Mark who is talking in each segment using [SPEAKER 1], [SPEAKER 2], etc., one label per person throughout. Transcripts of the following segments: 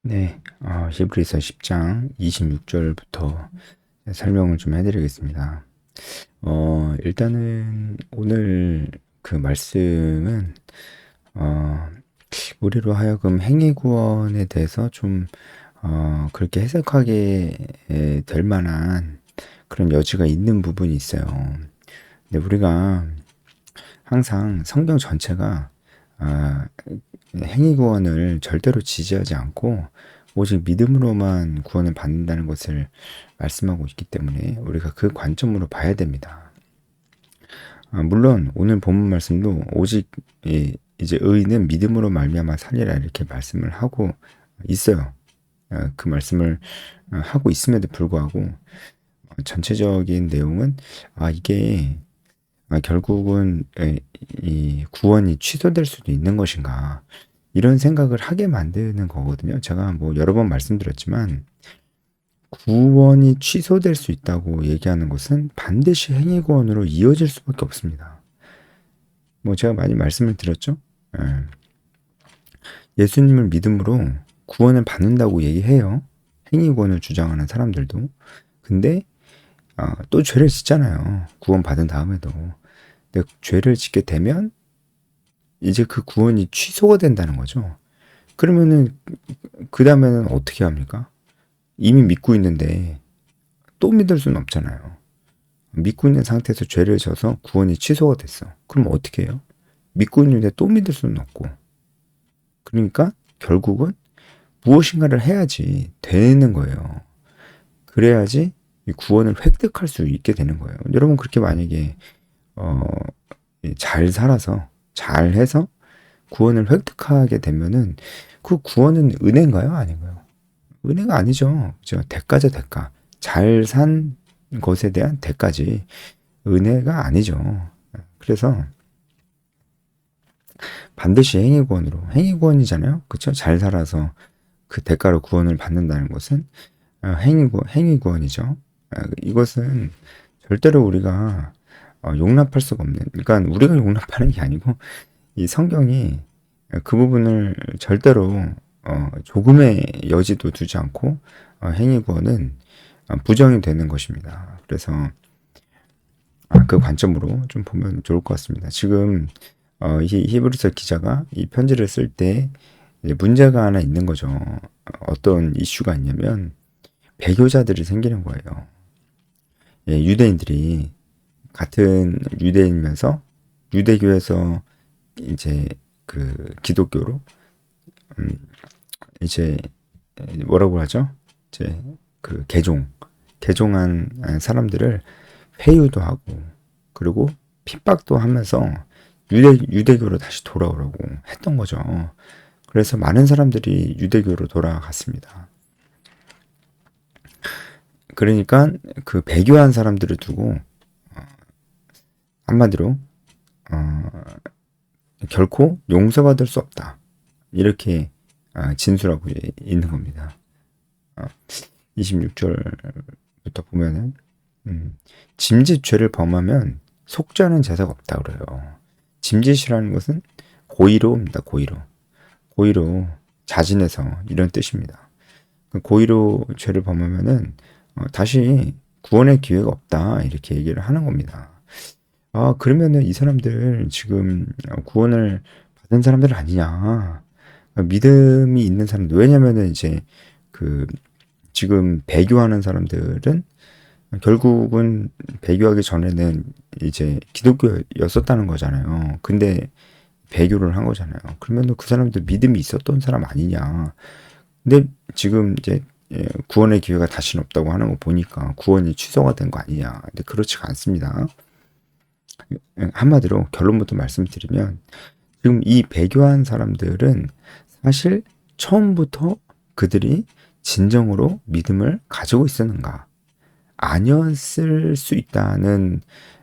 [SPEAKER 1] 네, 히브리서 10장 26절부터 설명을 좀 해드리겠습니다. 일단은 오늘 그 말씀은, 우리로 하여금 행위구원에 대해서 좀, 그렇게 해석하게 될 만한 그런 여지가 있는 부분이 있어요. 근데 우리가 항상 성경 전체가, 아, 행위 구원을 절대로 지지하지 않고 오직 믿음으로만 구원을 받는다는 것을 말씀하고 있기 때문에 우리가 그 관점으로 봐야 됩니다. 물론 오늘 본문 말씀도 오직 이제 의인은 믿음으로 말미암아 살리라 이렇게 말씀을 하고 있어요. 그 말씀을 하고 있음에도 불구하고 전체적인 내용은 이게 결국은 이 구원이 취소될 수도 있는 것인가 이런 생각을 하게 만드는 거거든요. 제가 뭐 여러 번 말씀드렸지만 구원이 취소될 수 있다고 얘기하는 것은 반드시 행위 구원으로 이어질 수밖에 없습니다. 뭐 제가 많이 말씀을 드렸죠. 예수님을 믿음으로 구원을 받는다고 얘기해요. 행위 구원을 주장하는 사람들도. 근데 또 죄를 짓잖아요. 구원 받은 다음에도. 근데 죄를 짓게 되면 이제 그 구원이 취소가 된다는 거죠. 그러면은 그 다음에는 어떻게 합니까? 이미 믿고 있는데 또 믿을 수는 없잖아요. 믿고 있는 상태에서 죄를 져서 구원이 취소가 됐어. 그럼 어떻게 해요? 믿고 있는데 또 믿을 수는 없고. 그러니까 결국은 무엇인가를 해야지 되는 거예요. 그래야지 이 구원을 획득할 수 있게 되는 거예요. 여러분 그렇게 만약에 잘 살아서 잘 해서 구원을 획득하게 되면은 그 구원은 은혜인가요? 아닌가요? 은혜가 아니죠. 그죠? 대가죠, 대가. 잘 산 것에 대한 대가지. 은혜가 아니죠. 그래서 반드시 행위구원으로, 행위구원이잖아요. 그쵸? 잘 살아서 그 대가로 구원을 받는다는 것은 행위구원이죠. 이것은 절대로 우리가 용납할 수가 없는, 그러니까 우리가 용납하는 게 아니고 이 성경이 그 부분을 절대로 조금의 여지도 두지 않고 행위구원은 부정이 되는 것입니다. 그래서 그 관점으로 좀 보면 좋을 것 같습니다. 지금 히브리서 기자가 이 편지를 쓸 때 문제가 하나 있는 거죠. 어떤 이슈가 있냐면 배교자들이 생기는 거예요. 유대인들이 같은 유대인이면서 유대교에서 이제 그 기독교로 이제 뭐라고 하죠? 이제 그 개종한 사람들을 회유도 하고 그리고 핍박도 하면서 유대교로 다시 돌아오라고 했던 거죠. 그래서 많은 사람들이 유대교로 돌아갔습니다. 그러니까 그 배교한 사람들을 두고 한마디로 결코 용서받을 수 없다. 이렇게 진술하고 있는 겁니다. 26절부터 보면은 짐짓 죄를 범하면 속죄하는 제사가 없다 그래요. 짐짓이라는 것은 고의로입니다. 고의로 자진해서 이런 뜻입니다. 고의로 죄를 범하면은 다시 구원의 기회가 없다 이렇게 얘기를 하는 겁니다. 그러면은 이 사람들 지금 구원을 받은 사람들 아니냐? 믿음이 있는 사람들. 왜냐면은 이제 그 지금 배교하는 사람들은 결국은 배교하기 전에는 이제 기독교였었다는 거잖아요. 근데 배교를 한 거잖아요. 그러면 그 사람들 믿음이 있었던 사람 아니냐. 근데 지금 이제 구원의 기회가 다시는 없다고 하는 거 보니까 구원이 취소가 된 거 아니냐. 근데 그렇지가 않습니다. 한마디로 결론부터 말씀드리면 지금 이 배교한 사람들은 사실 처음부터 그들이 진정으로 믿음을 가지고 있었는가? 아니었을 수 있다는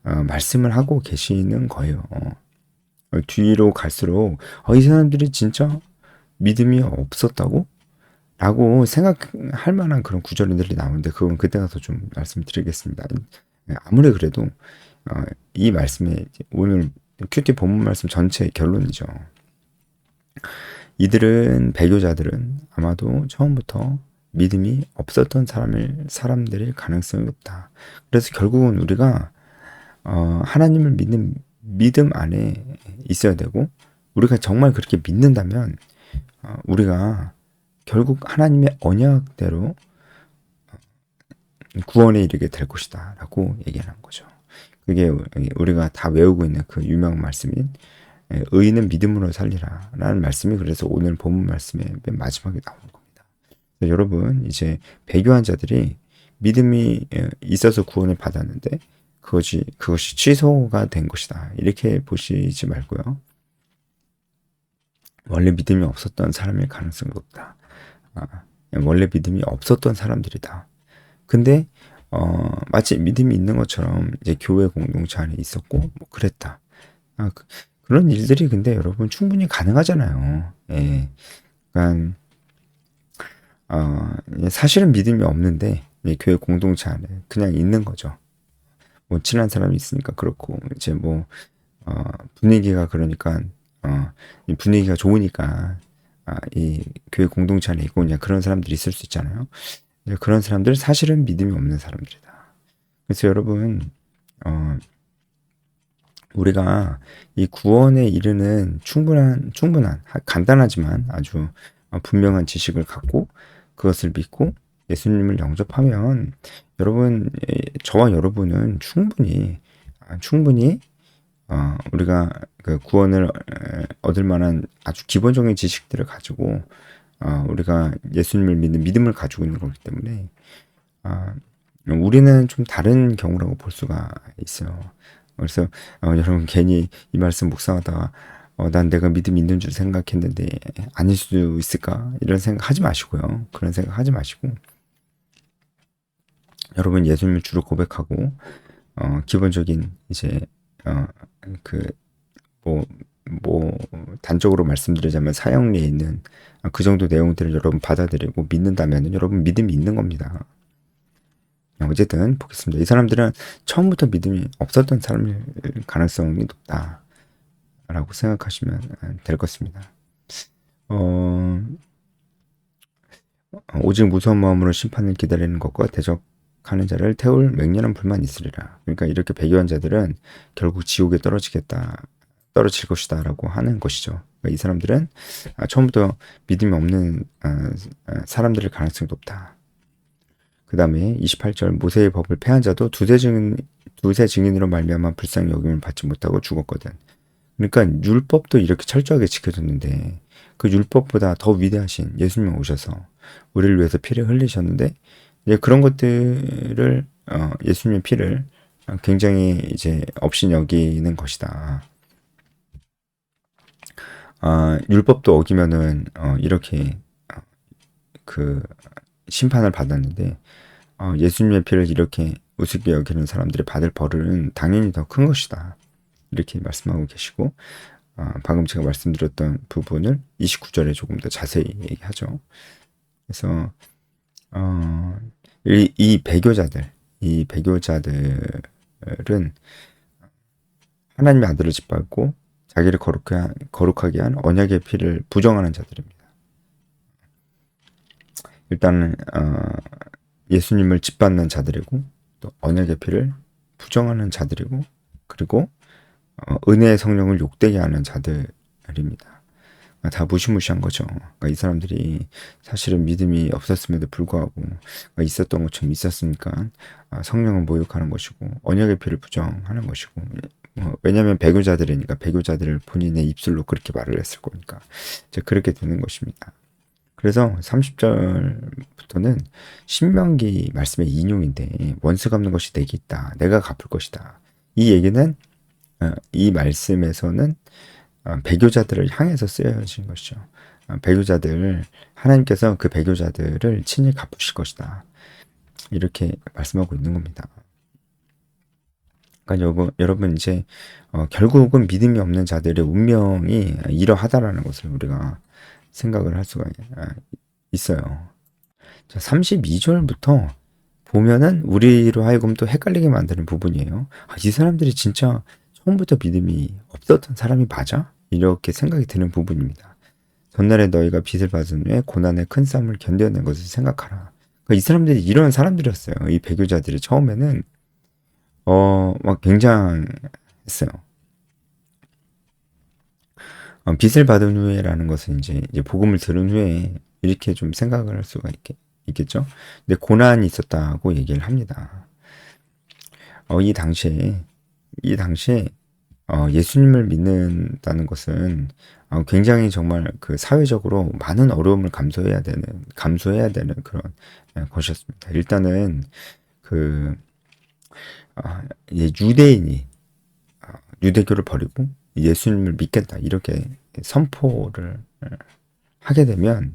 [SPEAKER 1] 말씀을 하고 계시는 거예요. 뒤로 갈수록 이 사람들이 진짜 믿음이 없었다고? 라고 생각할 만한 그런 구절들이 나오는데 그건 그때 가서 좀 말씀드리겠습니다. 아무리 그래도 이 말씀에 오늘 큐티 본문 말씀 전체의 결론이죠. 이들은 배교자들은 아마도 처음부터 믿음이 없었던 사람들일 가능성이 높다. 그래서 결국은 우리가 하나님을 믿는 믿음 안에 있어야 되고, 우리가 정말 그렇게 믿는다면 우리가 결국 하나님의 언약대로 구원에 이르게 될 것이다 라고 얘기하는 거죠. 그게 우리가 다 외우고 있는 그 유명한 말씀인 의인은 믿음으로 살리라 라는 말씀이, 그래서 오늘 본문 말씀의 맨 마지막에 나오는 겁니다. 여러분, 이제 배교한 자들이 믿음이 있어서 구원을 받았는데 그것이 취소가 된 것이다, 이렇게 보시지 말고요. 원래 믿음이 없었던 사람일 가능성이 높다. 원래 믿음이 없었던 사람들이다. 근데 마치 믿음이 있는 것처럼 이제 교회 공동체 안에 있었고 뭐 그랬다. 그런 일들이 근데 여러분 충분히 가능하잖아요. 예. 그러니까 사실은 믿음이 없는데 교회 공동체 안에 그냥 있는 거죠. 뭐 친한 사람이 있으니까 그렇고, 이제 뭐 분위기가 그러니까 이 분위기가 좋으니까 이 교회 공동체 안에 있고 그냥 그런 사람들이 있을 수 있잖아요. 그런 사람들 사실은 믿음이 없는 사람들이다. 그래서 여러분, 우리가 이 구원에 이르는 충분한 간단하지만 아주 분명한 지식을 갖고 그것을 믿고 예수님을 영접하면, 여러분, 저와 여러분은 충분히 우리가 그 구원을 얻을 만한 아주 기본적인 지식들을 가지고 우리가 예수님을 믿는 믿음을 가지고 있는 거기 때문에 우리는 좀 다른 경우라고 볼 수가 있어요. 그래서 여러분, 괜히 이 말씀 묵상하다가 난 내가 믿음이 있는 줄 생각했는데 아닐 수 있을까, 이런 생각 하지 마시고요. 그런 생각 하지 마시고, 여러분 예수님을 주로 고백하고 기본적인 이제 뭐 단적으로 말씀드리자면 사형리에 있는 그 정도 내용들을 여러분 받아들이고 믿는다면 여러분 믿음이 있는 겁니다. 어쨌든 보겠습니다. 이 사람들은 처음부터 믿음이 없었던 사람일 가능성이 높다라고 생각하시면 될 것입니다. 오직 무서운 마음으로 심판을 기다리는 것과 대적하는 자를 태울 맹렬한 불만 있으리라. 그러니까 이렇게 배교한 자들은 결국 지옥에 떨어질 것이다 라고 하는 것이죠. 그러니까 이 사람들은 처음부터 믿음이 없는 사람들일 가능성이 높다. 그 다음에 28절, 모세의 법을 폐한 자도 두세 증인으로 말미암아 불쌍히 여김을 받지 못하고 죽었거든. 그러니까 율법도 이렇게 철저하게 지켜줬는데 그 율법보다 더 위대하신 예수님이 오셔서 우리를 위해서 피를 흘리셨는데, 이제 그런 것들을 예수님의 피를 굉장히 이제 없이 여기는 것이다. 율법도 어기면은 이렇게 그 심판을 받았는데 예수님의 피를 이렇게 우습게 여기는 사람들이 받을 벌은 당연히 더 큰 것이다, 이렇게 말씀하고 계시고, 방금 제가 말씀드렸던 부분을 29절에 조금 더 자세히 얘기하죠. 그래서 이 배교자들은 하나님의 아들을 짓밟고 자기를 거룩하게 한 언약의 피를 부정하는 자들입니다. 일단은 예수님을 짓밟는 자들이고, 또 언약의 피를 부정하는 자들이고, 그리고 은혜의 성령을 욕되게 하는 자들입니다. 다 무시무시한 거죠. 그러니까 이 사람들이 사실은 믿음이 없었음에도 불구하고 있었던 것처럼 있었으니까 성령을 모욕하는 것이고 언약의 피를 부정하는 것이고, 왜냐하면 배교자들이니까 배교자들을 본인의 입술로 그렇게 말을 했을 거니까 이제 그렇게 되는 것입니다. 그래서 30절부터는 신명기 말씀의 인용인데, 원수 갚는 것이 내게 있다, 내가 갚을 것이다. 이 얘기는 이 말씀에서는 배교자들을 향해서 쓰여진 것이죠. 하나님께서 그 배교자들을 친히 갚으실 것이다, 이렇게 말씀하고 있는 겁니다. 그러니까 여러분 이제 결국은 믿음이 없는 자들의 운명이 이러하다라는 것을 우리가 생각을 할 수가 있어요. 자, 32절부터 보면은 우리로 하여금 또 헷갈리게 만드는 부분이에요. 이 사람들이 진짜 처음부터 믿음이 없었던 사람이 맞아? 이렇게 생각이 드는 부분입니다. 전날에 너희가 빚을 받은 후에 고난의 큰 싸움을 견뎌낸 것을 생각하라. 그러니까 이 사람들이 이런 사람들이었어요. 이 배교자들이 처음에는 막 굉장했어요. 빚을 받은 후에라는 것은 이제 복음을 들은 후에 이렇게 좀 생각을 할 수가 있겠죠. 근데 고난이 있었다고 얘기를 합니다. 이 당시에 예수님을 믿는다는 것은 굉장히 정말 그 사회적으로 많은 어려움을 감수해야 되는 그런 것이었습니다. 일단은 그 이제 유대인이 유대교를 버리고 예수님을 믿겠다 이렇게 선포를 하게 되면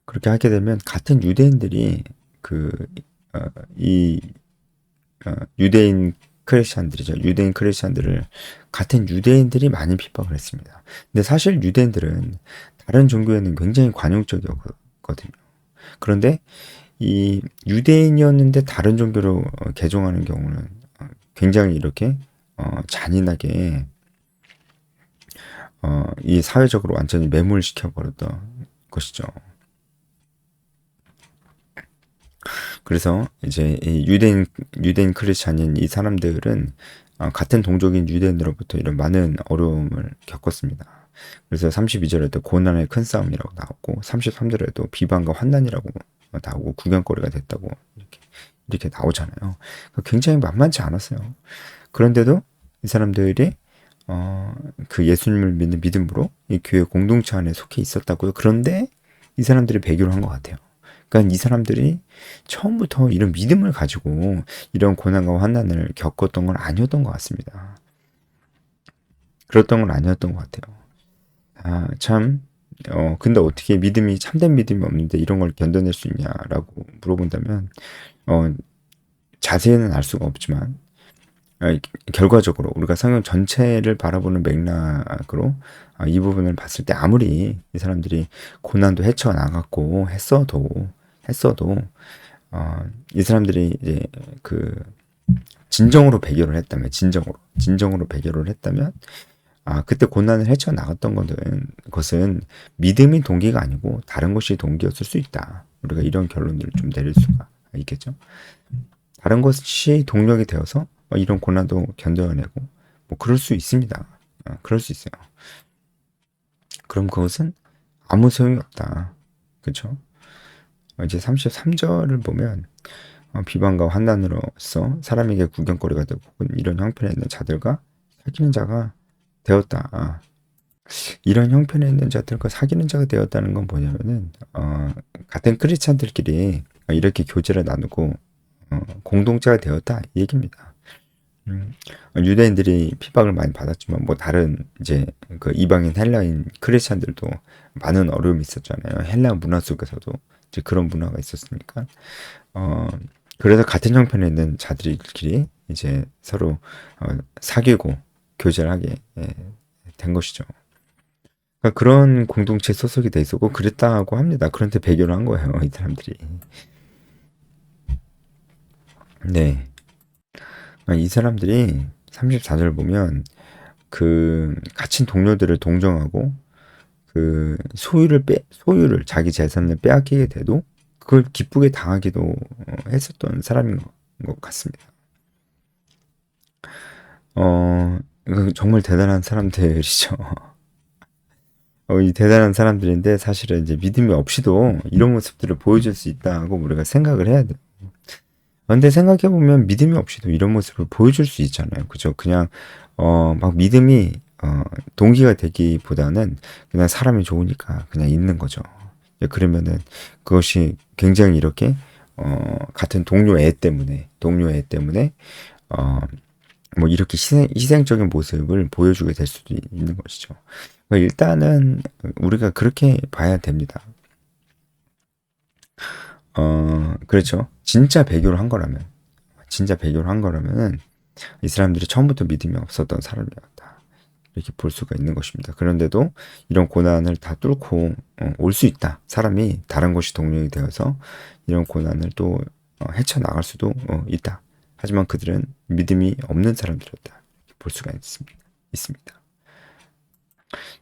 [SPEAKER 1] 그렇게 하게 되면 같은 유대인들이 이 유대인 크리스찬들이죠. 유대인 크리스찬들을 같은 유대인들이 많이 핍박을 했습니다. 근데 사실 유대인들은 다른 종교에는 굉장히 관용적이었거든요. 그런데 이 유대인이었는데 다른 종교로 개종하는 경우는 굉장히 이렇게 잔인하게 이 사회적으로 완전히 매몰시켜 버렸던 것이죠. 그래서 이제 이 유대인 크리스찬인 이 사람들은 같은 동족인 유대인으로부터 이런 많은 어려움을 겪었습니다. 그래서 32절에도 고난의 큰 싸움이라고 나왔고 33절에도 비방과 환난이라고 나오고 구경거리가 됐다고 이렇게 나오잖아요. 굉장히 만만치 않았어요. 그런데도 이 사람들이 그 예수님을 믿는 믿음으로 이 교회 공동체 안에 속해 있었다고요. 그런데 이 사람들이 배교를 한 것 같아요. 그러니까 이 사람들이 처음부터 이런 믿음을 가지고 이런 고난과 환난을 겪었던 건 아니었던 것 같습니다. 그랬던 건 아니었던 것 같아요. 참, 근데 어떻게 참된 믿음이 없는데 이런 걸 견뎌낼 수 있냐라고 물어본다면, 자세히는 알 수가 없지만, 결과적으로 우리가 성경 전체를 바라보는 맥락으로 이 부분을 봤을 때 아무리 이 사람들이 고난도 헤쳐나갔고 했어도 이 사람들이 이제 진정으로 배교를 했다면 진정으로 배교를 했다면 그때 고난을 헤쳐나갔던 것은 믿음이 동기가 아니고 다른 것이 동기였을 수 있다. 우리가 이런 결론들을 좀 내릴 수가 있겠죠. 다른 것이 동력이 되어서 이런 고난도 견뎌내고 뭐 그럴 수 있습니다. 그럴 수 있어요. 그럼 그것은 아무 소용이 없다. 그렇죠? 이제 33절을 보면 비방과 환난으로서 사람에게 구경거리가 되고 혹은 이런 형편에 있는 자들과 사귀는 자가 되었다. 이런 형편에 있는 자들과 사귀는 자가 되었다는 건 뭐냐면은 같은 크리스찬들끼리 이렇게 교제를 나누고 공동체가 되었다 이 얘기입니다. 유대인들이 핍박을 많이 받았지만 뭐 다른 이제 그 이방인 헬라인 크리스찬들도 많은 어려움이 있었잖아요. 헬라 문화 속에서도 이제 그런 문화가 있었으니까 그래서 같은 형편에 있는 자들끼리 이제 서로 사귀고 교제를 하게 된 것이죠. 그러니까 그런 공동체 소속이 돼 있었고 그랬다고 합니다. 그런데 배교를 한 거예요, 이 사람들이. 네. 이 사람들이 34절 보면 갇힌 동료들을 동정하고 소유를 자기 재산을 빼앗기게 돼도 그걸 기쁘게 당하기도 했었던 사람인 것 같습니다. 정말 대단한 사람들이죠. 이 대단한 사람들인데 사실은 이제 믿음이 없이도 이런 모습들을 보여줄 수 있다고 우리가 생각을 해야 돼요. 근데 생각해보면 믿음이 없이도 이런 모습을 보여줄 수 있잖아요. 그죠? 그냥, 막 믿음이, 동기가 되기보다는 그냥 사람이 좋으니까 그냥 있는 거죠. 그러면은 그것이 굉장히 이렇게, 같은 동료 애 때문에, 뭐 이렇게 희생적인 모습을 보여주게 될 수도 있는 것이죠. 그러니까 일단은 우리가 그렇게 봐야 됩니다. 그렇죠. 진짜 배교를 한 거라면은 이 사람들이 처음부터 믿음이 없었던 사람이었다. 이렇게 볼 수가 있는 것입니다. 그런데도 이런 고난을 다 뚫고 올 수 있다. 사람이 다른 것이 동력이 되어서 이런 고난을 또 헤쳐나갈 수도 있다. 하지만 그들은 믿음이 없는 사람들이었다. 이렇게 볼 수가 있습니다.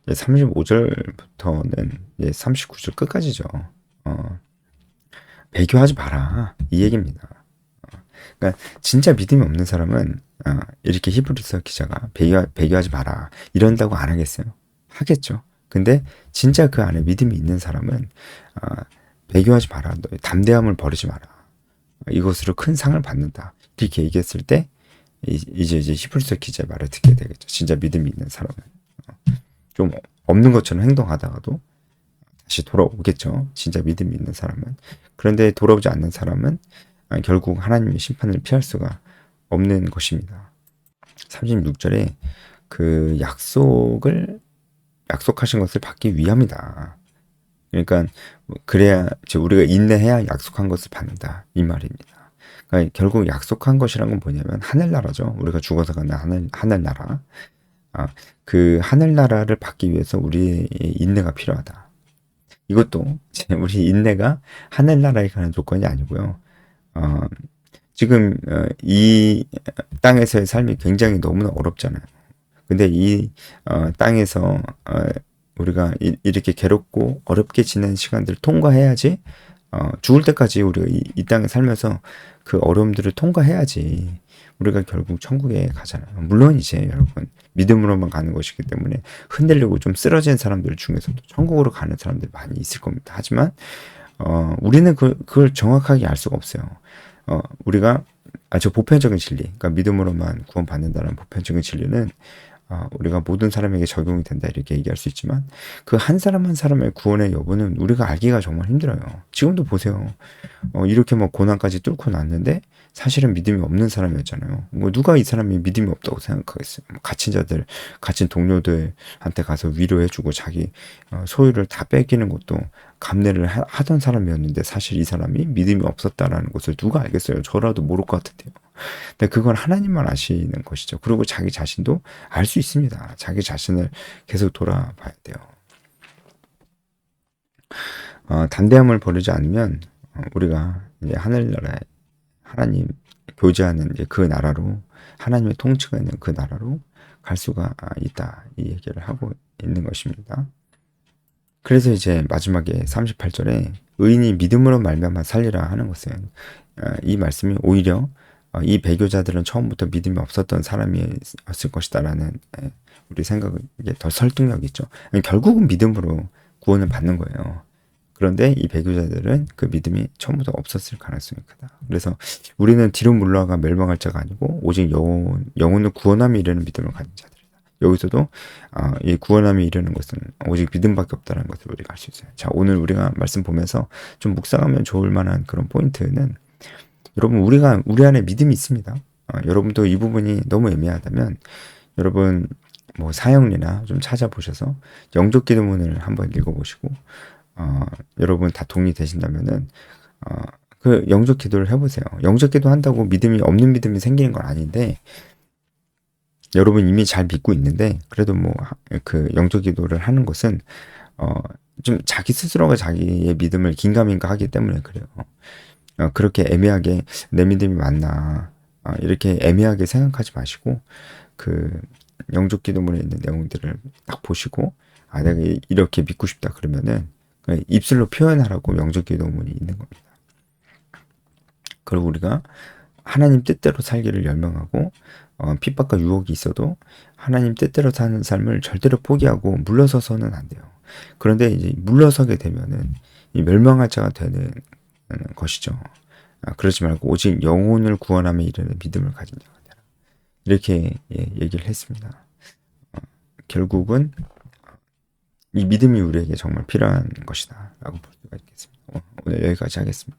[SPEAKER 1] 35절부터는 이제 39절 끝까지죠. 배교하지 마라. 이 얘기입니다. 그러니까 진짜 믿음이 없는 사람은 이렇게 히브리서 기자가 배교하지 마라 이런다고 안 하겠어요? 하겠죠. 근데 진짜 그 안에 믿음이 있는 사람은 배교하지 마라. 너 담대함을 버리지 마라. 이것으로 큰 상을 받는다. 이렇게 얘기했을 때 이제 히브리서 기자의 말을 듣게 되겠죠. 진짜 믿음이 있는 사람은 좀 없는 것처럼 행동하다가도 다시 돌아오겠죠. 진짜 믿음이 있는 사람은. 그런데 돌아오지 않는 사람은 결국 하나님의 심판을 피할 수가 없는 것입니다. 36절에 그 약속하신 것을 받기 위함이다. 그러니까 그래야 우리가 인내해야 약속한 것을 받는다 이 말입니다. 그러니까 결국 약속한 것이란 건 뭐냐면 하늘나라죠. 우리가 죽어서 가는 하늘나라. 그 하늘나라를 받기 위해서 우리의 인내가 필요하다. 이것도 우리 인내가 하늘나라에 가는 조건이 아니고요. 지금 이 땅에서의 삶이 굉장히 너무나 어렵잖아요. 근데 이 땅에서 우리가 이렇게 괴롭고 어렵게 지내는 시간들을 통과해야지 죽을 때까지 우리가 이 땅에 살면서 그 어려움들을 통과해야지 우리가 결국 천국에 가잖아요. 물론 이제 여러분 믿음으로만 가는 것이기 때문에 흔들리고 좀 쓰러진 사람들 중에서도 천국으로 가는 사람들이 많이 있을 겁니다. 하지만 우리는 그걸 정확하게 알 수가 없어요. 우리가 저 보편적인 진리, 그러니까 믿음으로만 구원받는다는 보편적인 진리는 우리가 모든 사람에게 적용이 된다 이렇게 얘기할 수 있지만 그 한 사람 한 사람의 구원의 여부는 우리가 알기가 정말 힘들어요. 지금도 보세요. 이렇게 뭐 고난까지 뚫고 났는데 사실은 믿음이 없는 사람이었잖아요. 뭐 누가 이 사람이 믿음이 없다고 생각하겠어요. 갇힌 동료들한테 가서 위로해주고 자기 소유를 다 뺏기는 것도 감내를 하던 사람이었는데 사실 이 사람이 믿음이 없었다라는 것을 누가 알겠어요. 저라도 모를 것 같은데요. 근데 그건 하나님만 아시는 것이죠. 그리고 자기 자신도 알 수 있습니다. 자기 자신을 계속 돌아봐야 돼요. 담대함을 버리지 않으면 우리가 이제 하늘나라에 하나님 교제하는 이제 그 나라로 하나님의 통치가 있는 그 나라로 갈 수가 있다. 이 얘기를 하고 있는 것입니다. 그래서 이제 마지막에 38절에 의인이 믿음으로 말미암아 살리라 하는 것은 이 말씀이 오히려 이 배교자들은 처음부터 믿음이 없었던 사람이었을 것이다라는 우리 생각은 이게 더 설득력 있죠. 결국은 믿음으로 구원을 받는 거예요. 그런데 이 배교자들은 그 믿음이 처음부터 없었을 가능성이 크다. 그래서 우리는 뒤로 물러가 멸망할 자가 아니고 오직 영혼을 구원함에 이르는 믿음을 가진 자들이다. 여기서도 이 구원함에 이르는 것은 오직 믿음밖에 없다는 것을 우리가 알 수 있어요. 자, 오늘 우리가 말씀 보면서 좀 묵상하면 좋을 만한 그런 포인트는 여러분 우리 안에 믿음이 있습니다. 여러분도 이 부분이 너무 애매하다면 여러분 뭐 사형리나 좀 찾아보셔서 영적 기도문을 한번 읽어보시고 여러분 다 동의되신다면은 그 영적 기도를 해보세요. 영적 기도 한다고 믿음이 없는 믿음이 생기는 건 아닌데 여러분 이미 잘 믿고 있는데 그래도 뭐 그 영적 기도를 하는 것은 좀 자기 스스로가 자기의 믿음을 긴가민가 하기 때문에 그래요. 그렇게 애매하게 내 믿음이 맞나 이렇게 애매하게 생각하지 마시고 그 영적 기도문에 있는 내용들을 딱 보시고 내가 이렇게 믿고 싶다 그러면은 입술로 표현하라고 영적 기도문이 있는 겁니다. 그리고 우리가 하나님 뜻대로 살기를 열망하고 핍박과 유혹이 있어도 하나님 뜻대로 사는 삶을 절대로 포기하고 물러서서는 안 돼요. 그런데 이제 물러서게 되면은 이 멸망할 자가 되는 것이죠. 그러지 말고 오직 영혼을 구원함에 이르는 믿음을 가진 자가 되라. 이렇게 얘기를 했습니다. 결국은 이 믿음이 우리에게 정말 필요한 것이다 라고 볼 수가 있겠습니다. 오늘 여기까지 하겠습니다.